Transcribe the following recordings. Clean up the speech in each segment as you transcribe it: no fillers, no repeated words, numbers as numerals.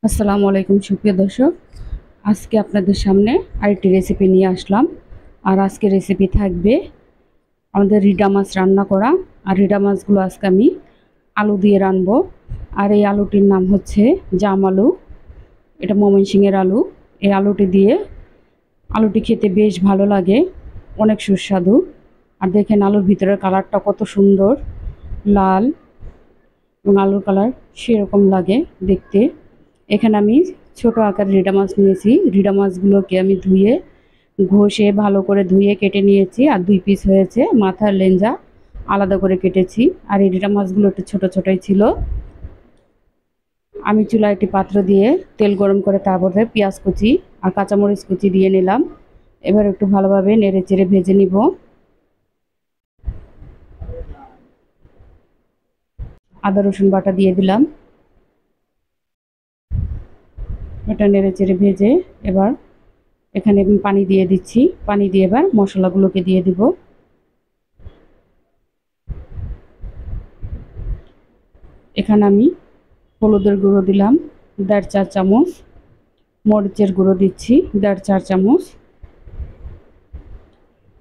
আসসালামু আলাইকুম সুপ্রিয় দর্শক, আজকে আপনাদের সামনে আরেকটি রেসিপি নিয়ে আসলাম। আর আজকে রেসিপি থাকবে আমাদের রিডা মাছ রান্না করা। আর রিডা মাছগুলো আজকে আমি আলু দিয়ে রানবো। আর এই আলুটির নাম হচ্ছে জাম আলু, এটা ময়মনসিংহের আলু। এই আলুটি খেতে বেশ ভালো লাগে, অনেক সুস্বাদু। আর দেখেন আলুর ভিতরের কালারটা কত সুন্দর, লাল, এবং আলুর কালার সেরকম লাগে দেখতে। এখানে আমি ছোট আকারের রিডা মাছ নিয়েছি। রিডা মাছগুলোকে আমি ঘষে ভালো করে ধুয়ে কেটে নিয়েছি। আর 2 পিস হয়েছে, মাথার লেঞ্জা আলাদা করে কেটেছি। আর এই রিডা মাছগুলো একটু ছোটো ছোটোই ছিল। আমি চুলায় একটি পাত্র দিয়ে তেল গরম করে তারপরে পেঁয়াজ কুচি আর কাঁচামরিচ কুচি দিয়ে নিলাম। এবার একটু ভালোভাবে নেড়ে চেড়ে ভেজে নিব। আদা রসুন বাটা দিয়ে দিলাম। এটা নেড়ে চেড়ে ভেজে এবার এখানে আমি পানি দিয়ে দিচ্ছি। পানি দিয়ে এবার মশলাগুলোকে দিয়ে দিব। এখানে আমি হলুদের গুঁড়ো দিলাম 1.5 চা চামচ, মরিচের গুঁড়ো দিচ্ছি 1.5 চা চামচ,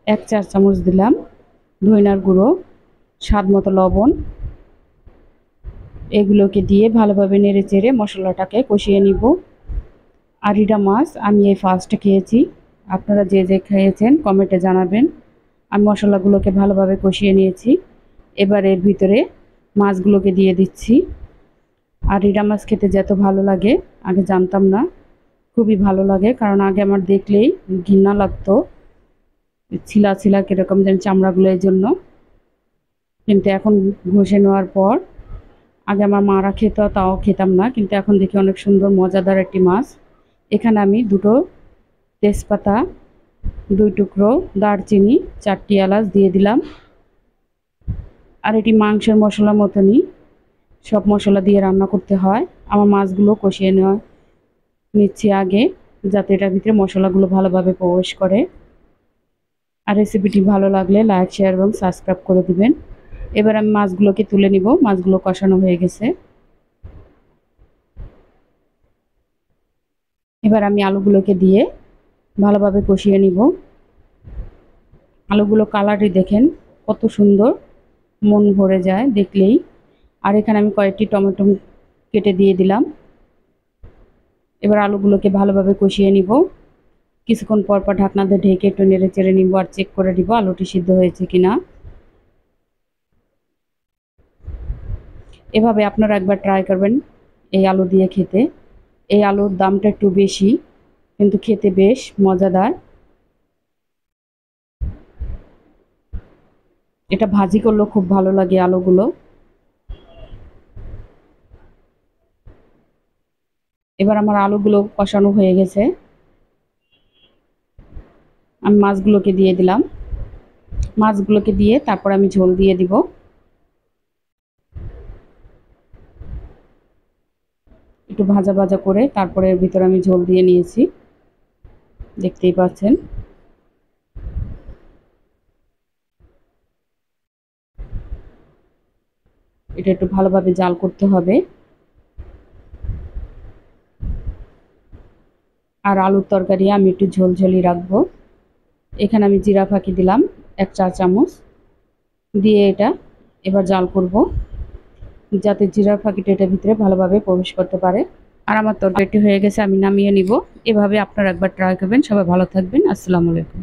1 চা চামচ দিলাম ধনিয়ার গুঁড়ো, স্বাদ মতো লবণ। এগুলোকে দিয়ে ভালোভাবে নেড়ে চেড়ে মশলাটাকে কষিয়ে নিব। আর রিডা মাছ আমি এই ফার্স্টে খেয়েছি, আপনারা যে যে খেয়েছেন কমেন্টে জানাবেন। আমি মশলাগুলোকে ভালোভাবে কষিয়ে নিয়েছি। এবার এর ভিতরে মাছগুলোকে দিয়ে দিচ্ছি। আর রিডা মাছ খেতে যত ভালো লাগে আগে জানতাম না, খুবই ভালো লাগে। কারণ আগে আমার দেখলেই ঘৃণা লাগতো, ছিলা ছিলা কীরকম যেন চামড়াগুলো, এই জন্য। কিন্তু এখন ঘষে নেওয়ার পর, আগে আমার মারা খেত, তাও খেতাম না, কিন্তু এখন দেখি অনেক সুন্দর মজাদার একটি মাছ। এখানে আমি 2টো তেজপাতা, 2 টুকরো দারচিনি, 4টি এলাচ দিয়ে দিলাম। আর এটি মাংসের মশলার মতনই, সব মশলা দিয়ে রান্না করতে হয়। আমার মাছগুলো কষিয়ে নিচ্ছি আগে, যাতে এটার ভিতরে মশলাগুলো ভালোভাবে প্রবেশ করে। আর রেসিপিটি ভালো লাগলে লাইক, শেয়ার এবং সাবস্ক্রাইব করে দিবেন। এবার আমি মাছগুলোকে তুলে নিব। মাছগুলো কষানো হয়ে গেছে। এবার আমি আলুগুলোকে দিয়ে ভালোভাবে কষিয়ে নিব। আলুগুলো কালারটি দেখেন কত সুন্দর, মন ভরে যায় দেখলেই। আর এখানে আমি কয়েকটি টমেটো কেটে দিয়ে দিলাম। এবার আলুগুলোকে ভালোভাবে কষিয়ে নিব। কিছুক্ষণ পর পর ঢাকনা দিয়ে ঢেকে একটু নেড়ে চেড়ে নিব আর চেক করে দিব আলুটি সিদ্ধ হয়েছে কিনা। এভাবে আপনারা একবার ট্রাই করবেন এই আলু দিয়ে খেতে। এই আলুর দামটা একটু বেশি, কিন্তু খেতে বেশ মজাদার। এটা ভাজি করলেও খুব ভালো লাগে আলুগুলো। এবার আমার আলুগুলো কষানো হয়ে গেছে। আমি মাছগুলোকে দিয়ে দিলাম। মাছগুলোকে দিয়ে তারপর আমি ঝোল দিয়ে দিব। একটু ভাজা ভাজা করে তারপরে এর ভিতরে আমি ঝোল দিয়ে নিয়েছি, দেখতেই পাচ্ছেন। এটা একটু ভালোভাবে জাল করতে হবে। আর আলুর তরকারি আমি একটু ঝোলঝোলি রাখবো। এখানে আমি জিরা ফাঁকি দিলাম 1 চা চামচ দিয়ে এটা এবার জাল করব, যাতে জিরার ফাঁকিটা এটার ভিতরে ভালোভাবে প্রবেশ করতে পারে। আর আমার তরকারিটি হয়ে গেছে, আমি নামিয়ে নিব। এভাবে আপনারা একবার ট্রাই করবেন। সবাই ভালো থাকবেন। আসসালামু আলাইকুম।